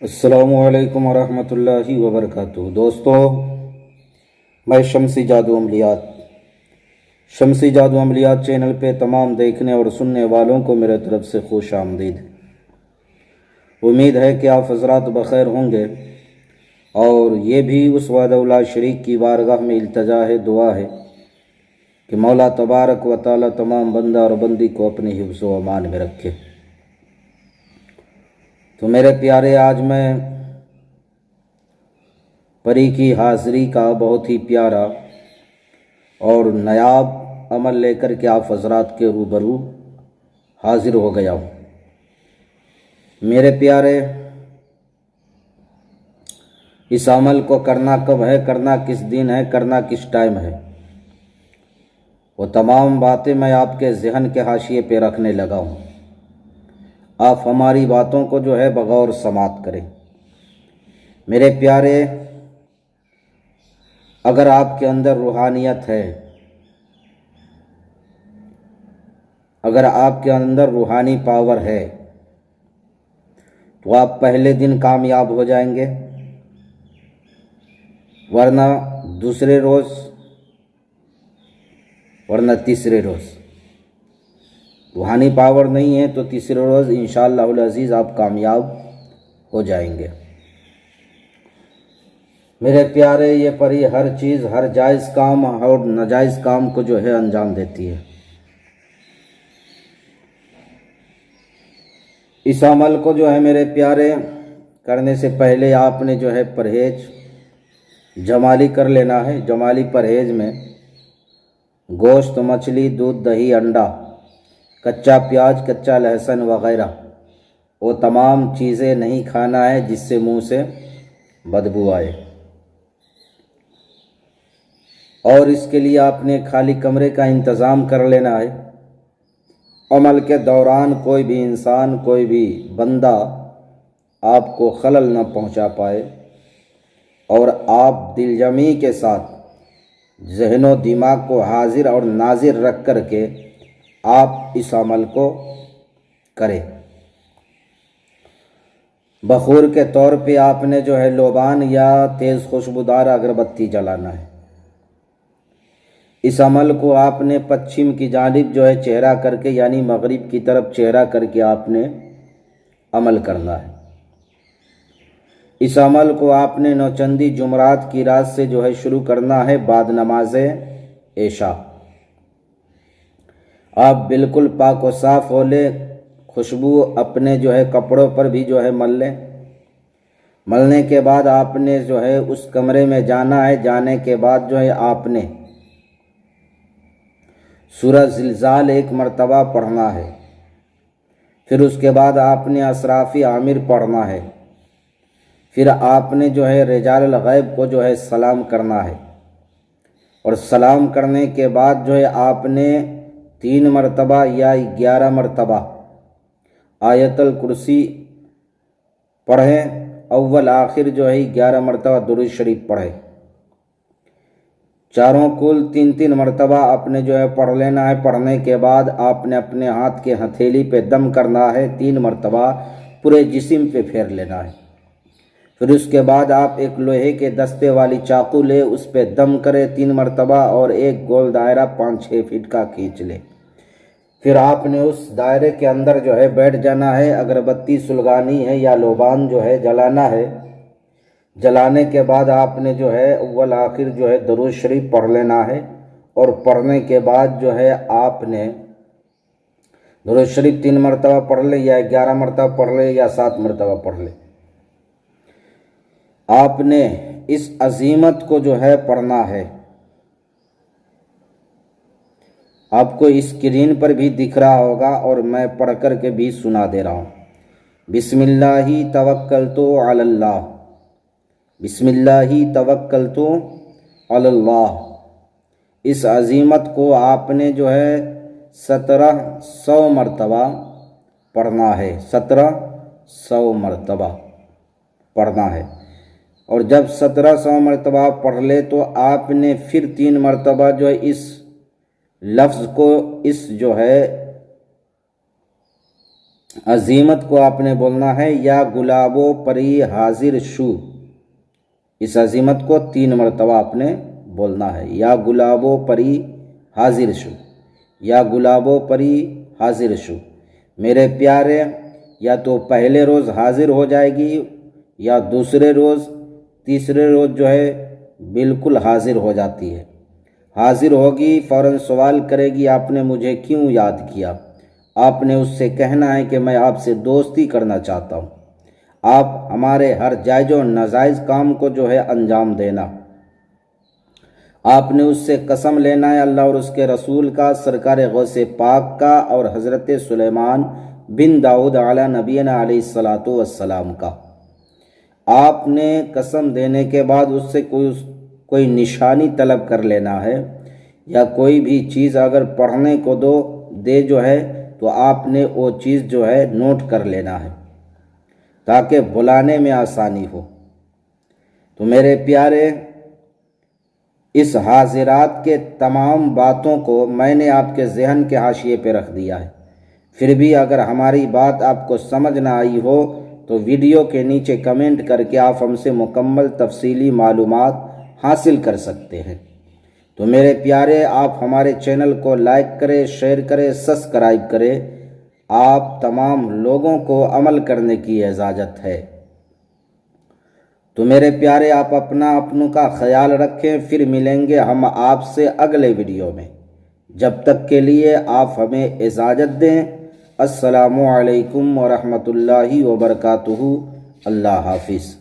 السلام علیکم ورحمۃ اللہ وبرکاتہ۔ دوستو، میں شمسی جادو عملیات چینل پہ تمام دیکھنے اور سننے والوں کو میرے طرف سے خوش آمدید۔ امید ہے کہ آپ حضرات بخیر ہوں گے، اور یہ بھی اس وحدہ لا شریک کی بارگاہ میں التجا ہے، دعا ہے کہ مولا تبارک و تعالی تمام بندہ اور بندی کو اپنی حفظ و امان میں رکھے۔ تو میرے پیارے، آج میں پری کی حاضری کا بہت ہی پیارا اور نایاب عمل لے کر کے آپ حضرات کے روبرو حاضر ہو گیا ہوں۔ میرے پیارے، اس عمل کو کرنا کب ہے، کرنا کس دن ہے، کرنا کس ٹائم ہے، وہ تمام باتیں میں آپ کے ذہن کے حاشیے پہ رکھنے لگا ہوں۔ آپ ہماری باتوں کو جو ہے بغور سماعت کریں۔ میرے پیارے، اگر آپ کے اندر روحانیت ہے، اگر آپ کے اندر روحانی پاور ہے، تو آپ پہلے دن کامیاب ہو جائیں گے، ورنہ دوسرے روز، ورنہ تیسرے روز۔ روحانی پاور نہیں ہے تو تیسرے روز انشاءاللہ العزیز آپ کامیاب ہو جائیں گے۔ میرے پیارے، یہ پری ہر چیز، ہر جائز کام اور ناجائز کام کو جو ہے انجام دیتی ہے۔ اس عمل کو جو ہے میرے پیارے کرنے سے پہلے آپ نے جو ہے پرہیز جمالی کر لینا ہے۔ جمالی پرہیز میں گوشت، مچھلی، دودھ، دہی، انڈا، کچا پیاز، کچا لہسن وغیرہ وہ تمام چیزیں نہیں کھانا ہے جس سے منہ سے بدبو آئے۔ اور اس کے لیے آپ نے خالی کمرے کا انتظام کر لینا ہے۔ عمل کے دوران کوئی بھی انسان، کوئی بھی بندہ آپ کو خلل نہ پہنچا پائے، اور آپ دل جمعی کے ساتھ ذہن و دماغ کو حاضر اور ناظر رکھ کر کے آپ اس عمل کو کریں۔ بخور کے طور پہ آپ نے جو ہے لوبان یا تیز خوشبودار اگربتی جلانا ہے۔ اس عمل کو آپ نے پچھم کی جانب جو ہے چہرہ کر کے، یعنی مغرب کی طرف چہرہ کر کے آپ نے عمل کرنا ہے۔ اس عمل کو آپ نے نوچندی جمعرات کی رات سے جو ہے شروع کرنا ہے، بعد نماز عشاء۔ آپ بالکل پاک و صاف ہو لیں، خوشبو اپنے جو ہے کپڑوں پر بھی جو ہے مل لیں۔ ملنے کے بعد آپ نے جو ہے اس کمرے میں جانا ہے۔ جانے کے بعد جو ہے آپ نے سورہ زلزال 1 مرتبہ پڑھنا ہے۔ پھر اس کے بعد آپ نے اسراف عامر پڑھنا ہے۔ پھر آپ نے جو ہے رجال الغیب کو جو ہے سلام کرنا ہے، اور سلام کرنے کے بعد جو ہے آپ نے 3 مرتبہ یا 11 مرتبہ آیت الکرسی پڑھیں۔ اول آخر جو ہے 11 مرتبہ درود شریف پڑھیں۔ چاروں کل 3 مرتبہ آپ نے جو ہے پڑھ لینا ہے۔ پڑھنے کے بعد آپ نے اپنے ہاتھ کے ہتھیلی پہ دم کرنا ہے، 3 مرتبہ پورے جسم پہ پھیر لینا ہے۔ پھر اس کے بعد آپ ایک لوہے کے دستے والی چاقو لے، اس پہ دم کرے 3 مرتبہ، اور ایک گول دائرہ 5-6 فٹ کا کھینچ لے۔ پھر آپ نے اس دائرے کے اندر جو ہے بیٹھ جانا ہے۔ اگربتی سلگانی ہے یا لوبان جو ہے جلانا ہے۔ جلانے کے بعد آپ نے جو ہے اول آخر جو ہے درود شریف پڑھ لینا ہے، اور پڑھنے کے بعد جو ہے آپ نے درود شریف 3 مرتبہ پڑھ لے، یا 11 مرتبہ پڑھ لے، یا 7 مرتبہ پڑھ لے۔ آپ نے اس عظیمت کو جو ہے پڑھنا ہے۔ آپ کو اسکرین پر بھی دکھ رہا ہوگا، اور میں پڑھ کر کے بھی سنا دے رہا ہوں۔ بسم اللہ توکلت علی اللہ، بسم اللہ توکلت علی اللہ۔ اس عظیمت کو آپ نے جو ہے 1700 مرتبہ پڑھنا ہے، 1700 مرتبہ پڑھنا ہے۔ اور جب 1700 مرتبہ پڑھ لے تو آپ نے پھر 3 مرتبہ جو ہے اس لفظ کو، اس جو ہے عزیمت کو آپ نے بولنا ہے یا گلابو پری حاضر شو، اس عزیمت کو 3 مرتبہ آپ نے بولنا ہے، یا گلابو پری حاضر شو، یا گلابو پری حاضر شو۔ میرے پیارے، یا تو پہلے روز حاضر ہو جائے گی یا دوسرے روز، تیسرے روز جو ہے بالکل حاضر ہو جاتی ہے۔ حاضر ہوگی فوراً سوال کرے گی آپ نے مجھے کیوں یاد کیا؟ آپ نے اس سے کہنا ہے کہ میں آپ سے دوستی کرنا چاہتا ہوں، آپ ہمارے ہر جائز و ناجائز کام کو جو ہے انجام دینا۔ آپ نے اس سے قسم لینا ہے اللہ اور اس کے رسول کا، سرکار غوث پاک کا، اور حضرت سلیمان بن داؤد علیہ نبینا علیہ الصلاۃ والسلام کا۔ آپ نے قسم دینے کے بعد اس سے کوئی نشانی طلب کر لینا ہے، یا کوئی بھی چیز اگر پڑھنے کو دے جو ہے تو آپ نے وہ چیز جو ہے نوٹ کر لینا ہے تاکہ بلانے میں آسانی ہو۔ تو میرے پیارے، اس حاضرات کے تمام باتوں کو میں نے آپ کے ذہن کے حاشیے پہ رکھ دیا ہے، پھر بھی اگر ہماری بات آپ کو سمجھ نہ آئی ہو تو ویڈیو کے نیچے کمنٹ کر کے آپ ہم سے مکمل تفصیلی معلومات حاصل کر سکتے ہیں۔ تو میرے پیارے، آپ ہمارے چینل کو لائک کریں، شیئر کریں، سبسکرائب کریں، آپ تمام لوگوں کو عمل کرنے کی اجازت ہے۔ تو میرے پیارے، آپ اپنوں کا خیال رکھیں، پھر ملیں گے ہم آپ سے اگلے ویڈیو میں۔ جب تک کے لیے آپ ہمیں اجازت دیں۔ السلام علیکم ورحمۃ اللہ وبرکاتہ۔ اللہ حافظ۔